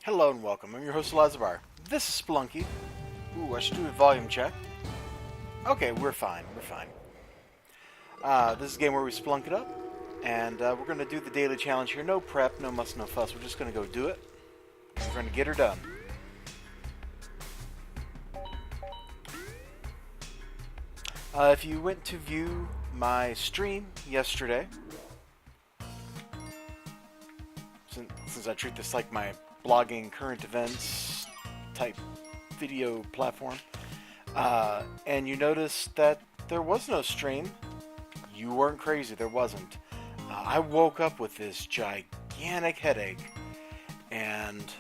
Hello and welcome. I'm your host elizibar. This is Spelunky. Ooh, I should do a volume check. Okay, we're fine. We're fine. This is a game where we spelunk it up, and we're going to do the daily challenge here. No prep, no muss, no fuss. We're just going to go do it. We're going to get her done. If you went to view my stream yesterday, since I treat this like my blogging current events type video platform, and you noticed that there was no stream, you weren't crazy, there wasn't. I woke up with this gigantic headache, and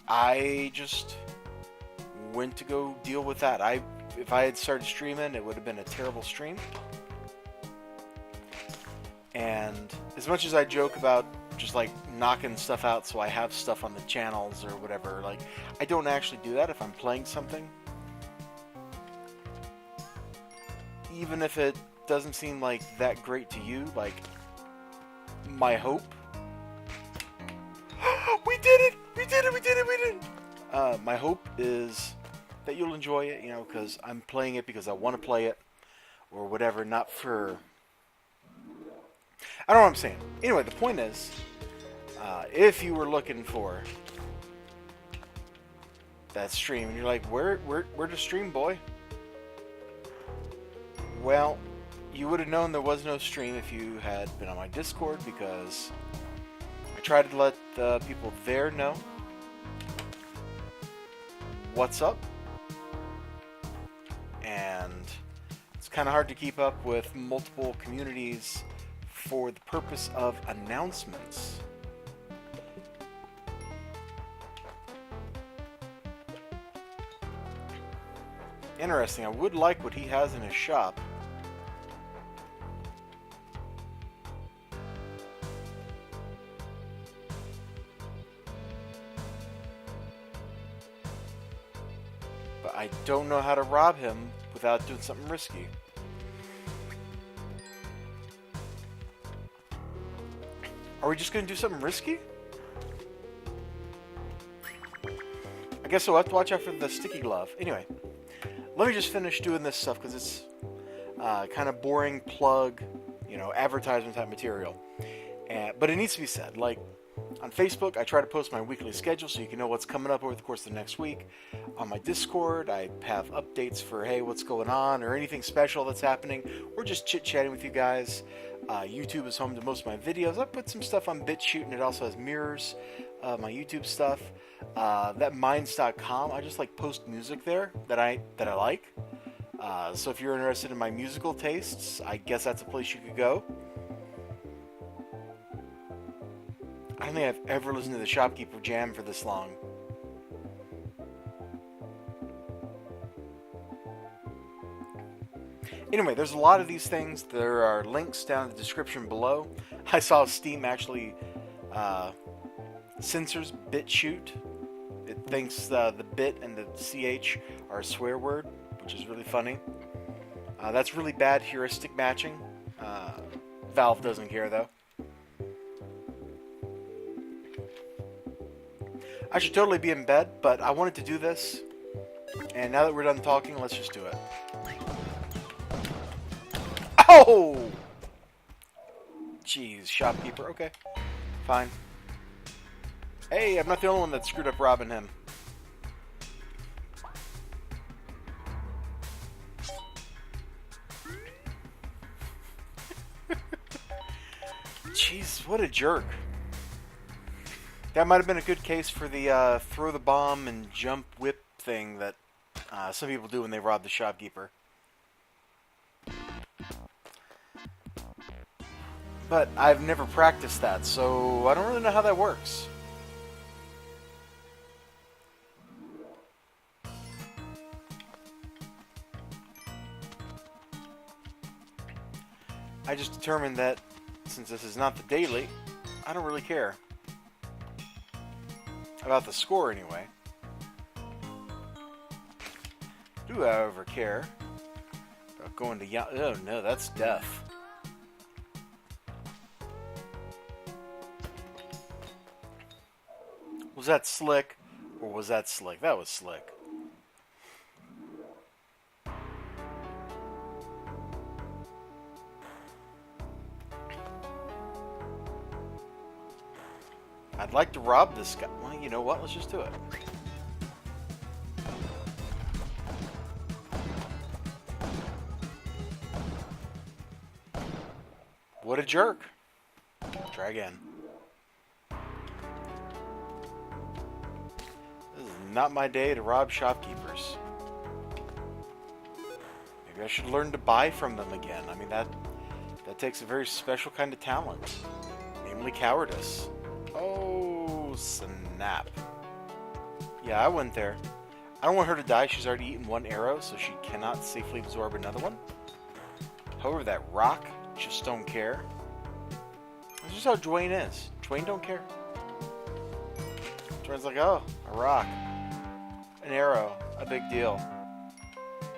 I just went to go deal with that. If I had started streaming, it would have been a terrible stream. And as much as I joke about just like knocking stuff out so I have stuff on the channels or whatever, like, I don't actually do that if I'm playing something. Even if it doesn't seem like that great to you, like, my hope... We did it! We did it! We did it! We did it! My hope is that you'll enjoy it, you know, because I'm playing it because I want to play it, or whatever, not for... I don't know what I'm saying. Anyway, the point is, if you were looking for that stream, and you're like, where to stream, boy? Well, you would have known there was no stream if you had been on my Discord, because I tried to let the people there know what's up, and it's kind of hard to keep up with multiple communities for the purpose of announcements. Interesting. I would like what he has in his shop. But I don't know how to rob him without doing something risky. Are we just going to do something risky? I guess we'll have to watch out for the sticky glove. Anyway, let me just finish doing this stuff because it's kind of boring plug, you know, advertisement type material. But it needs to be said. Like, on Facebook, I try to post my weekly schedule so you can know what's coming up over the course of the next week. On my Discord, I have updates for, hey, what's going on, or anything special that's happening, or just chit-chatting with you guys. YouTube is home to most of my videos. I put some stuff on BitChute, and it also has mirrors, my YouTube stuff. That minds.com, I just like post music there that I like. So if you're interested in my musical tastes, I guess that's a place you could go. I don't think I've ever listened to the Shopkeeper Jam for this long. Anyway, there's a lot of these things. There are links down in the description below. I saw Steam actually censors BitChute. It thinks the bit and the ch are a swear word, which is really funny. That's really bad heuristic matching. Valve doesn't care, though. I should totally be in bed, but I wanted to do this. And now that we're done talking, let's just do it. Oh! Jeez, shopkeeper. Okay, fine. Hey, I'm not the only one that screwed up robbing him. Jeez, what a jerk. That might have been a good case for the throw the bomb and jump whip thing that some people do when they rob the shopkeeper. But I've never practiced that, so I don't really know how that works. I just determined that since this is not the daily, I don't really care. About the score, anyway. Do I ever care about going to oh no, that's death. Was that slick? Or was that slick? That was slick. I'd like to rob this guy. Well, you know what? Let's just do it. What a jerk. Try again. This is not my day to rob shopkeepers. Maybe I should learn to buy from them again. I mean, that takes a very special kind of talent. Namely cowardice. Oh, snap. Yeah, I went there. I don't want her to die. She's already eaten one arrow, so she cannot safely absorb another one. However, that rock, just don't care. This is how Dwayne is. Dwayne don't care. Dwayne's like, oh, a rock. An arrow. A big deal.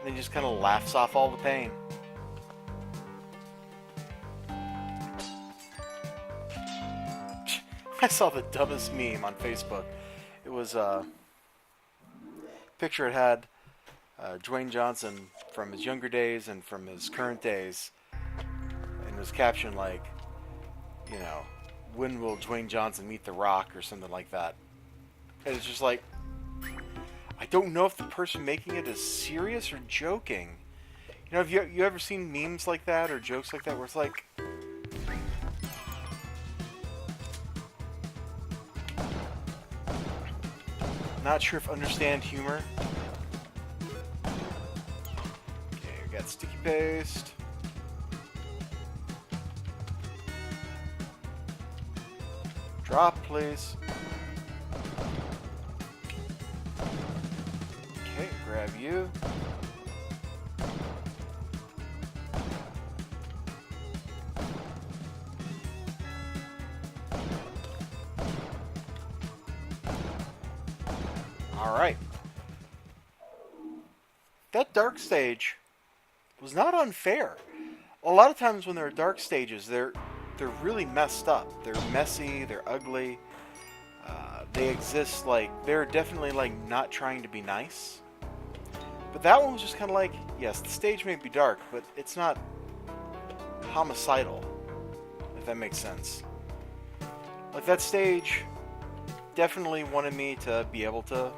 And he just kind of laughs off all the pain. I saw the dumbest meme on Facebook. It was a picture. It had Dwayne Johnson from his younger days and from his current days, and it was captioned like, you know, when will Dwayne Johnson meet The Rock or something like that. And it's just like, I don't know if the person making it is serious or joking. You know, have you ever seen memes like that or jokes like that where it's like, not sure if understand humor. Okay, we got sticky paste. Drop, please. Okay, grab you. Alright. That dark stage was not unfair. A lot of times when there are dark stages, they're really messed up. They're messy, they're ugly. They exist like, they're definitely like not trying to be nice. But that one was just kind of like, yes, the stage may be dark, but it's not homicidal, if that makes sense. Like that stage definitely wanted me to be able to...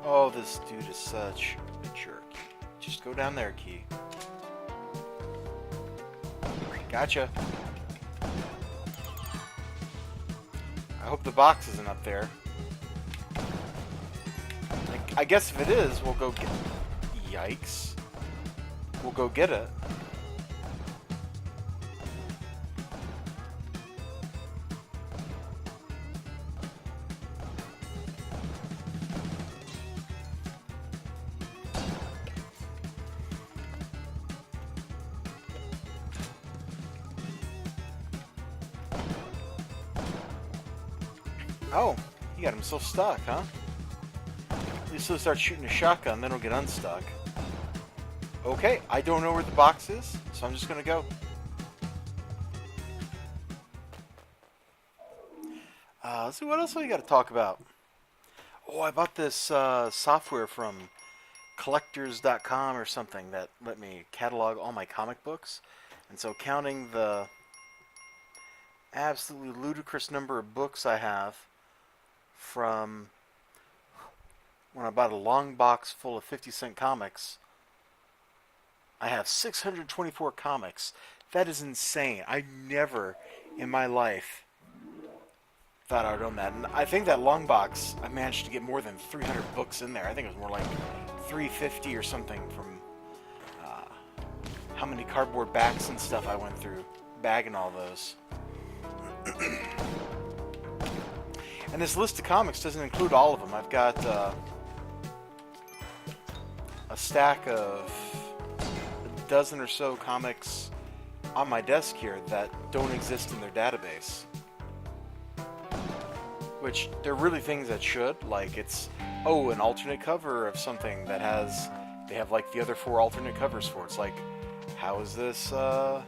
Oh, this dude is such a jerk. Just go down there, Key. Gotcha. I hope the box isn't up there. I guess if it is, we'll go get... Yikes. We'll go get it. Oh, he got himself stuck, huh? At least he'll start shooting a shotgun, then he'll get unstuck. Okay, I don't know where the box is, so I'm just gonna go. Let's see, what else we got to talk about? Oh, I bought this software from collectors.com or something that let me catalog all my comic books. And so counting the absolutely ludicrous number of books I have from when I bought a long box full of 50-cent comics, I have 624 comics. That is insane. I never in my life thought I would own that. And I think that long box, I managed to get more than 300 books in there. I think it was more like 350 or something from how many cardboard backs and stuff I went through, bagging all those. And this list of comics doesn't include all of them. I've got a stack of a dozen or so comics on my desk here that don't exist in their database. Which, they're really things that should. Like, it's, oh, an alternate cover of something that has, they have like the other 4 alternate covers for. It's like, how is this not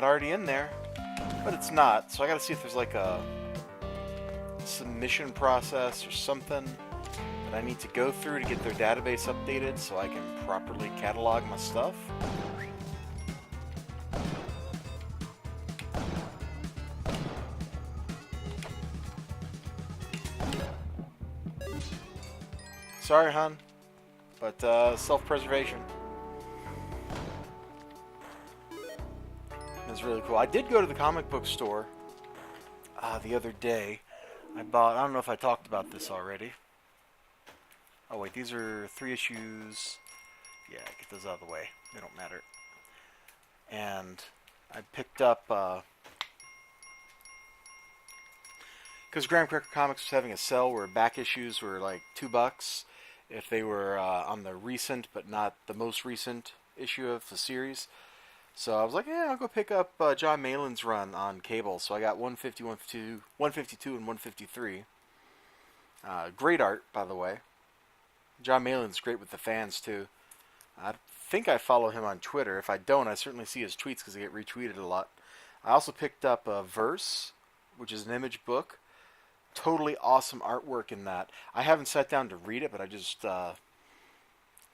already in there? but it's not. So I gotta see if there's like a submission process or something that I need to go through to get their database updated so I can properly catalog my stuff. Sorry, hon, but self-preservation. It's really cool. I did go to the comic book store the other day. I don't know if I talked about this already. Oh wait, these are 3 issues. Yeah, get those out of the way. They don't matter. And I picked up, because Graham Cracker Comics was having a sale where back issues were like $2 if they were on the recent but not the most recent issue of the series. So I was like, yeah, I'll go pick up John Malin's run on cable. So I got 150, 152, and 153. Great art, by the way. John Malin's great with the fans, too. I think I follow him on Twitter. If I don't, I certainly see his tweets because they get retweeted a lot. I also picked up Verse, which is an image book. Totally awesome artwork in that. I haven't sat down to read it, but I just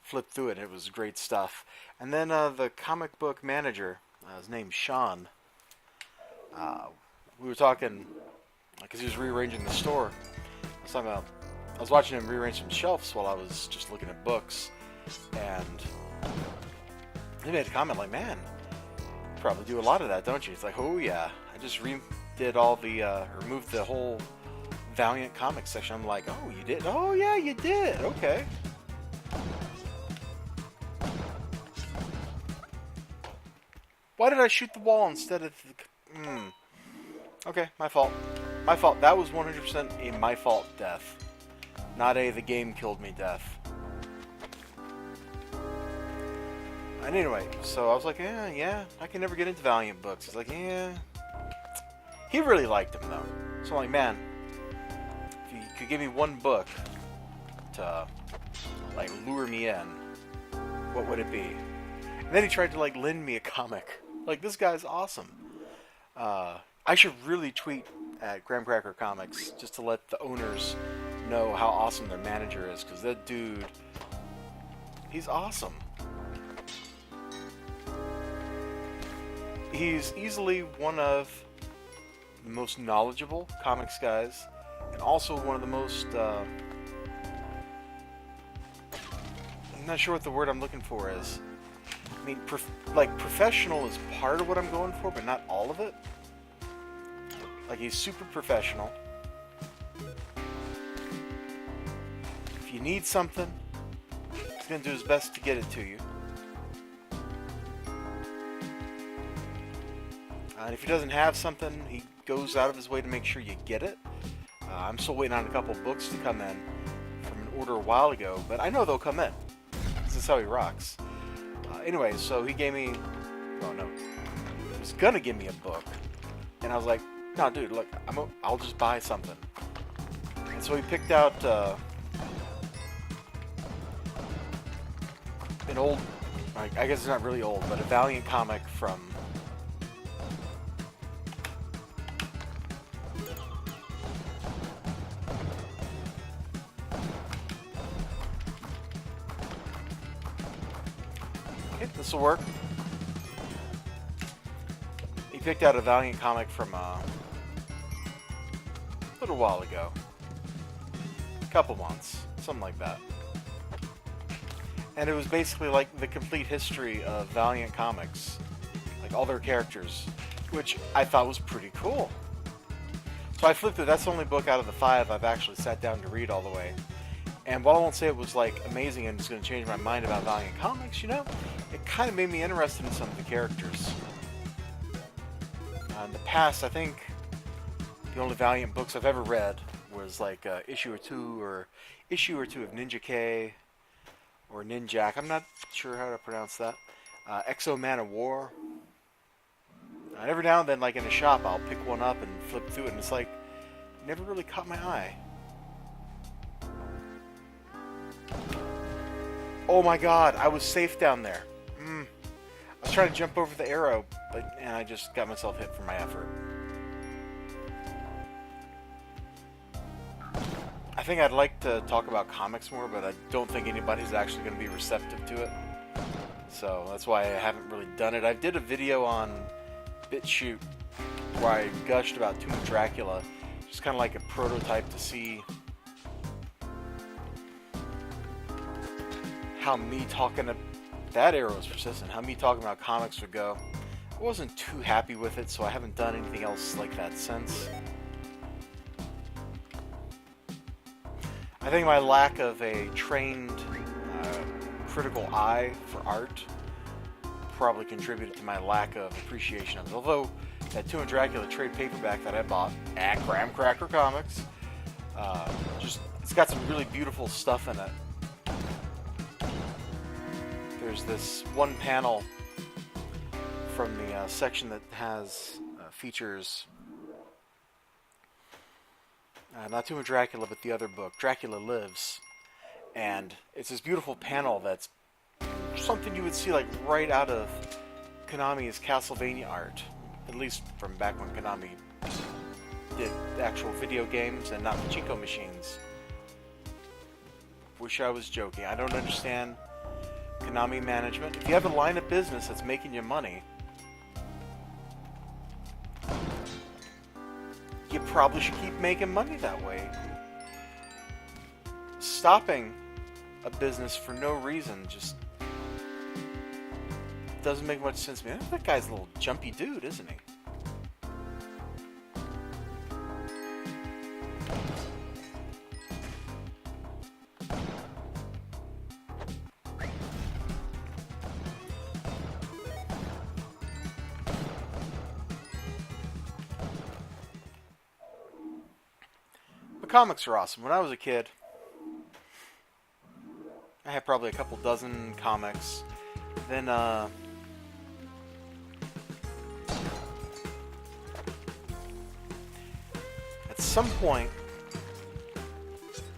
flipped through it. It was great stuff. And then the comic book manager, his name's Sean. We were talking because he was rearranging the store. I was watching him rearrange some shelves while I was just looking at books, and he made a comment like, "Man, you probably do a lot of that, don't you?" It's like, "Oh yeah, I just redid all the removed the whole Valiant comics section." I'm like, "Oh, you did? Oh yeah, you did. Okay." Why did I shoot the wall instead of the... Okay, my fault. My fault. That was 100% a my fault death. Not a the game killed me death. And anyway, so I was like, yeah, I can never get into Valiant books. He's like, yeah. He really liked them, though. So I'm like, man, if you could give me one book to, like, lure me in, what would it be? And then he tried to, like, lend me a comic. Like, this guy's awesome. I should really tweet at Graham Cracker Comics just to let the owners know how awesome their manager is, because that dude, he's awesome. He's easily one of the most knowledgeable comics guys, and also one of the most, I'm not sure what the word I'm looking for is. I mean, professional is part of what I'm going for, but not all of it. Like, he's super professional. If you need something, he's going to do his best to get it to you. And if he doesn't have something, he goes out of his way to make sure you get it. I'm still waiting on a couple books to come in from an order a while ago, but I know they'll come in. This is how he rocks. Anyway, so he gave me... Oh, no. He was going to give me a book. And I was like, no, dude, look, I'll just buy something. And so he picked out an old... I guess it's not really old, but a Valiant comic from... This will work. He picked out a Valiant comic from a little while ago. A couple months. Something like that. And it was basically like the complete history of Valiant comics. Like all their characters. Which I thought was pretty cool. So I flipped it. That's the only book out of the 5 I've actually sat down to read all the way. And while I won't say it was like amazing and it's going to change my mind about Valiant comics, you know, it kind of made me interested in some of the characters. In the past, I think the only Valiant books I've ever read was like issue or two of Ninja K or Ninjak. I'm not sure how to pronounce that. Exo Man of War. And every now and then, like in a shop, I'll pick one up and flip through it, and it's like never really caught my eye. Oh my god, I was safe down there. was trying to jump over the arrow, and I just got myself hit for my effort. I think I'd like to talk about comics more, but I don't think anybody's actually going to be receptive to it. So that's why I haven't really done it. I did a video on BitChute where I gushed about Tomb of Dracula, just kind of like a prototype to see how me talking to that arrow is persistent, how me talking about comics would go. I wasn't too happy with it, so I haven't done anything else like that since. I think my lack of a trained critical eye for art probably contributed to my lack of appreciation of it. Although that Tomb of Dracula trade paperback that I bought at Graham Cracker Comics, it's got some really beautiful stuff in it. There's this one panel from the section that has features not Tomb of Dracula, but the other book, Dracula Lives. And it's this beautiful panel that's something you would see like right out of Konami's Castlevania art. At least from back when Konami did actual video games and not pachinko machines. Wish I was joking. I don't understand Konami management. If you have a line of business that's making you money, you probably should keep making money that way. Stopping a business for no reason just doesn't make much sense to me. That guy's a little jumpy dude, isn't he? But comics are awesome. When I was a kid, I had probably a couple dozen comics. Then, at some point,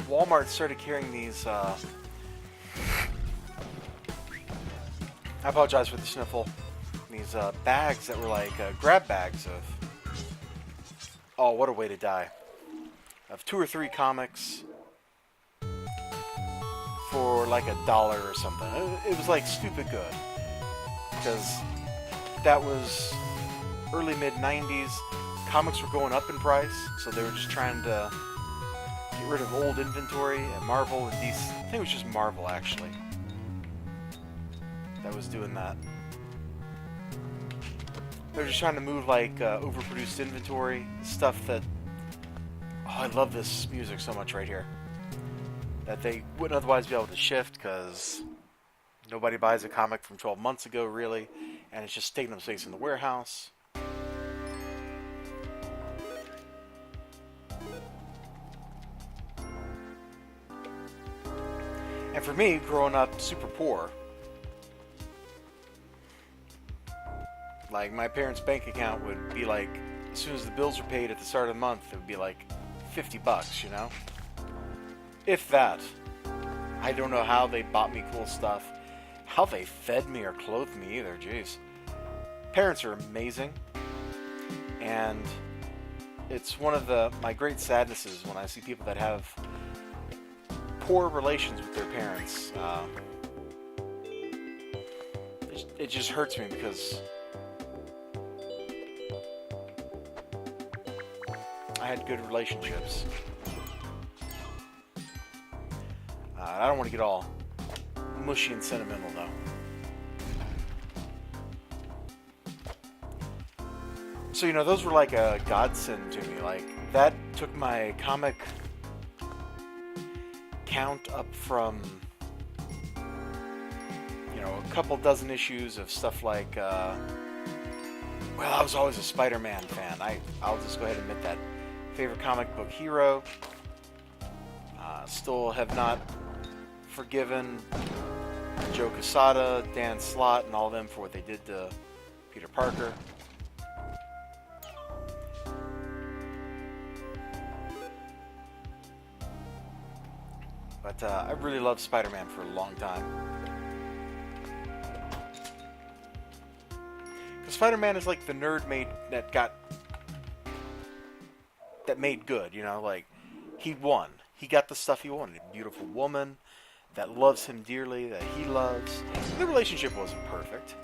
Walmart started carrying these, I apologize for the sniffle, these bags that were like grab bags of, oh, what a way to die, of 2 or 3 comics for like $1 or something. It was like stupid good, because that was early mid-90s. Comics were going up in price, so they were just trying to get rid of old inventory at Marvel and DC. I think it was just Marvel actually that was doing that. They're just trying to move like overproduced inventory, stuff that, oh, I love this music so much right here, that they wouldn't otherwise be able to shift because nobody buys a comic from 12 months ago, really, and it's just taking up space in the warehouse. And for me, growing up super poor, like my parents' bank account would be like, as soon as the bills were paid at the start of the month, it would be like $50, you know? If that. I don't know how they bought me cool stuff, how they fed me or clothed me either, jeez. Parents are amazing, and it's one of my great sadnesses when I see people that have poor relations with their parents. It just hurts me because I had good relationships. I don't want to get all mushy and sentimental though. So, you know, those were like a godsend to me. Like, that took my comic count up from, you know, a couple dozen issues of stuff like, well, I was always a Spider-Man fan. I'll just go ahead and admit that. Favorite comic book hero. Still have not forgiven Joe Quesada, Dan Slott, and all of them for what they did to Peter Parker. But I really loved Spider-Man for a long time. Spider-Man is like the nerd that made good, you know, like he won. He got the stuff he wanted. A beautiful woman that loves him dearly, that he loves. The relationship wasn't perfect.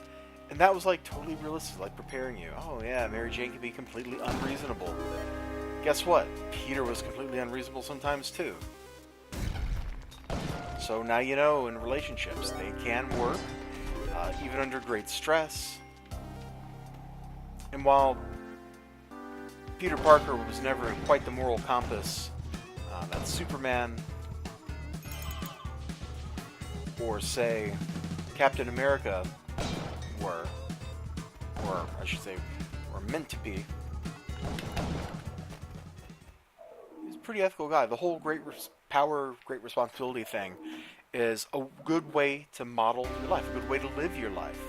And that was like totally realistic, like preparing you. Oh yeah, Mary Jane can be completely unreasonable. Guess what? Peter was completely unreasonable sometimes too. So now you know in relationships, they can work, even under great stress. And while Peter Parker was never quite the moral compass that Superman or, say, Captain America were, or I should say, were meant to be, he's a pretty ethical guy. The whole great power, great responsibility thing is a good way to model your life, a good way to live your life.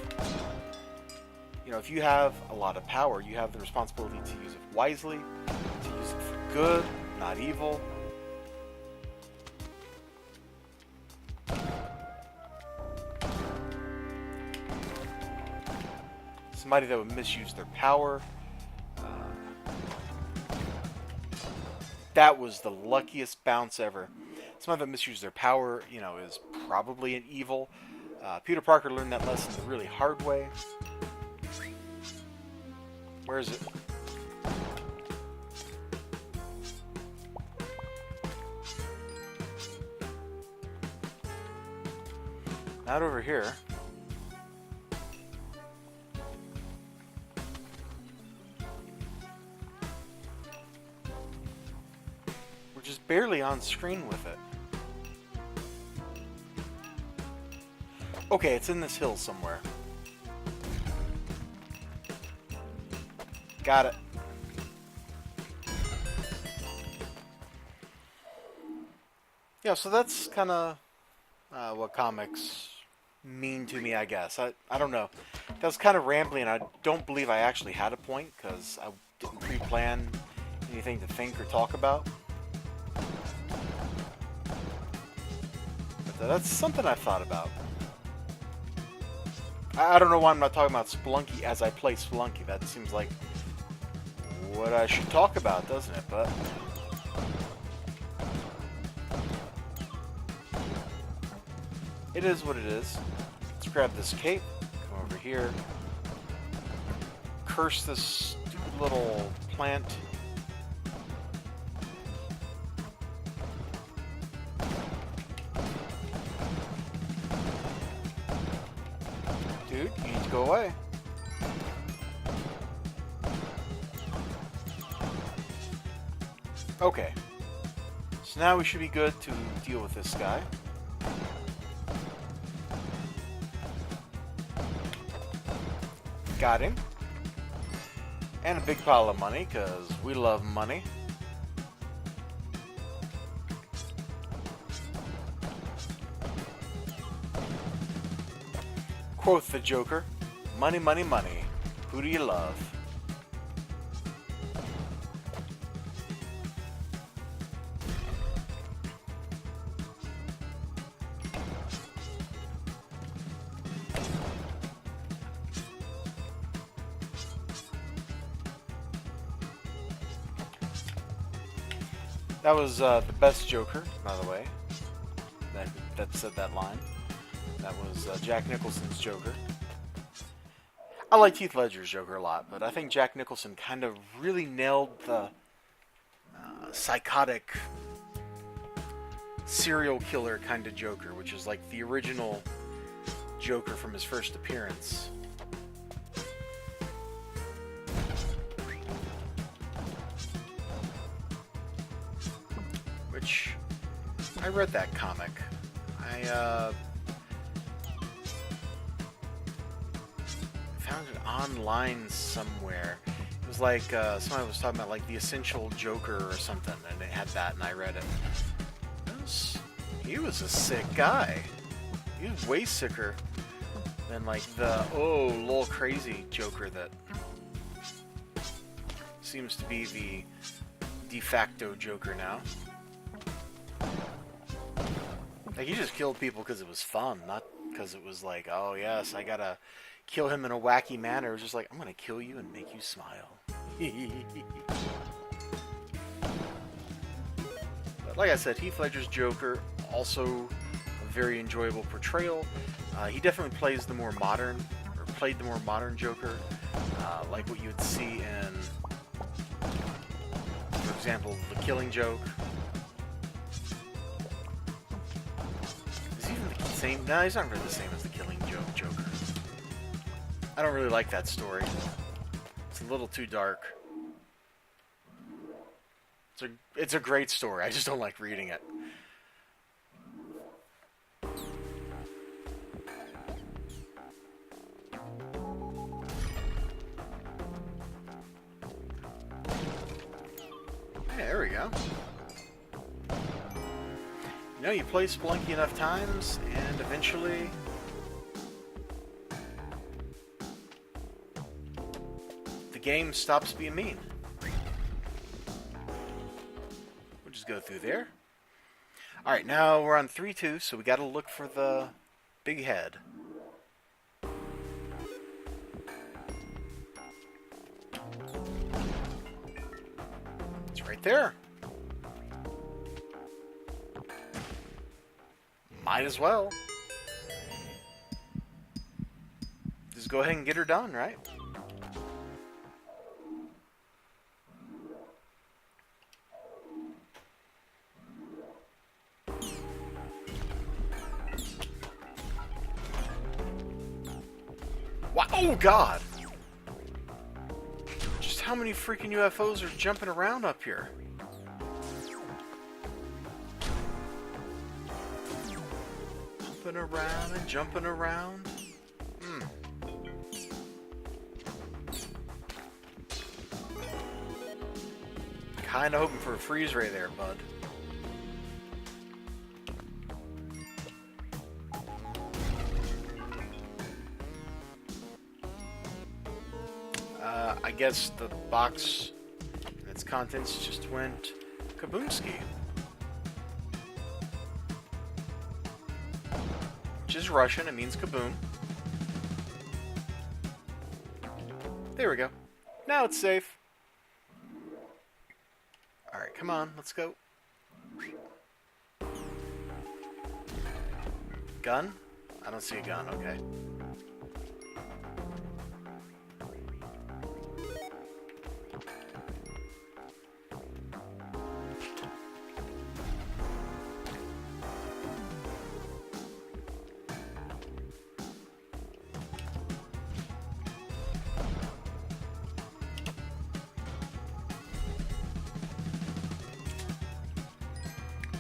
You know, if you have a lot of power, you have the responsibility to use it wisely, to use it for good, not evil. Somebody that would misuse their power. That was the luckiest bounce ever. Somebody that misused their power, you know, is probably an evil. Peter Parker learned that lesson the really hard way. Where is it? Not over here. We're just barely on screen with it. Okay, it's in this hill somewhere. Got it. Yeah, so that's kind of what comics mean to me, I guess. I don't know. That was kind of rambling. I don't believe I actually had a point because I didn't pre-plan anything to think or talk about. But that's something I've thought about. I don't know why I'm not talking about Spelunky as I play Spelunky. That seems like what I should talk about, doesn't it? But it is what it is. Let's grab this cape, come over here, curse this stupid little plant. Dude, you need to go away. Okay, so now we should be good to deal with this guy. Got him. And a big pile of money, because we love money. Quoth the Joker, "Money, money, money, who do you love?" That was the best Joker, by the way, that said that line. That was Jack Nicholson's Joker. I like Heath Ledger's Joker a lot, but I think Jack Nicholson kind of really nailed the psychotic serial killer kind of Joker, which is like the original Joker from his first appearance. Which, I read that comic. I found it online somewhere. It was like somebody was talking about like the Essential Joker or something, and it had that, and I read it. He was a sick guy. He was way sicker than like the lol crazy Joker that seems to be the de facto Joker now. Like, he just killed people because it was fun, not because it was like, oh yes, I gotta kill him in a wacky manner. It was just like, I'm gonna kill you and make you smile. But like I said, Heath Ledger's Joker, also a very enjoyable portrayal. He definitely plays the more modern, or played the more modern Joker, like what you would see in, for example, The Killing Joke. Is he even the same? No, he's not really the same as The Killing Joke Joker. I don't really like that story. It's a little too dark. It's a great story. I just don't like reading it. Hey, there we go. You know, you play Spelunky enough times, and eventually the game stops being mean. We'll just go through there. Alright, now we're on 3-2, so we gotta look for the big head. It's right there. Might as well. Just go ahead and get her done, right? Wow. Oh, God! Just how many freaking UFOs are jumping around up here? Jumping around and jumping around. Kinda hoping for a freeze ray there, bud. I guess the box and its contents just went kaboomski. Which is Russian, it means kaboom. There we go. Now it's safe. Alright, come on, let's go. Gun? I don't see a gun, okay.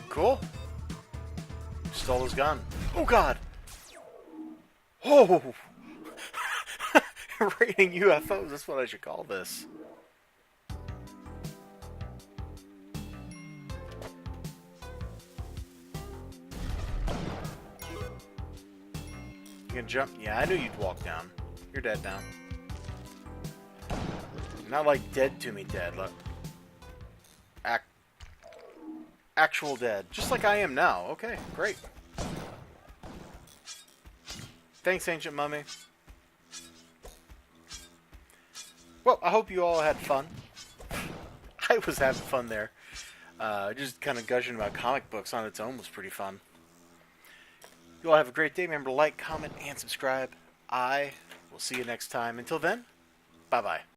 Cool. Stole his gun. Oh, God! Oh! Raiding UFOs, that's what I should call this. You can jump? Yeah, I knew you'd walk down. You're dead now. Not like dead to me dead, look. Actual dead. Just like I am now. Okay, great. Thanks, Ancient Mummy. Well, I hope you all had fun. I was having fun there. Just kind of gushing about comic books on its own was pretty fun. You all have a great day. Remember to like, comment, and subscribe. I will see you next time. Until then, bye-bye.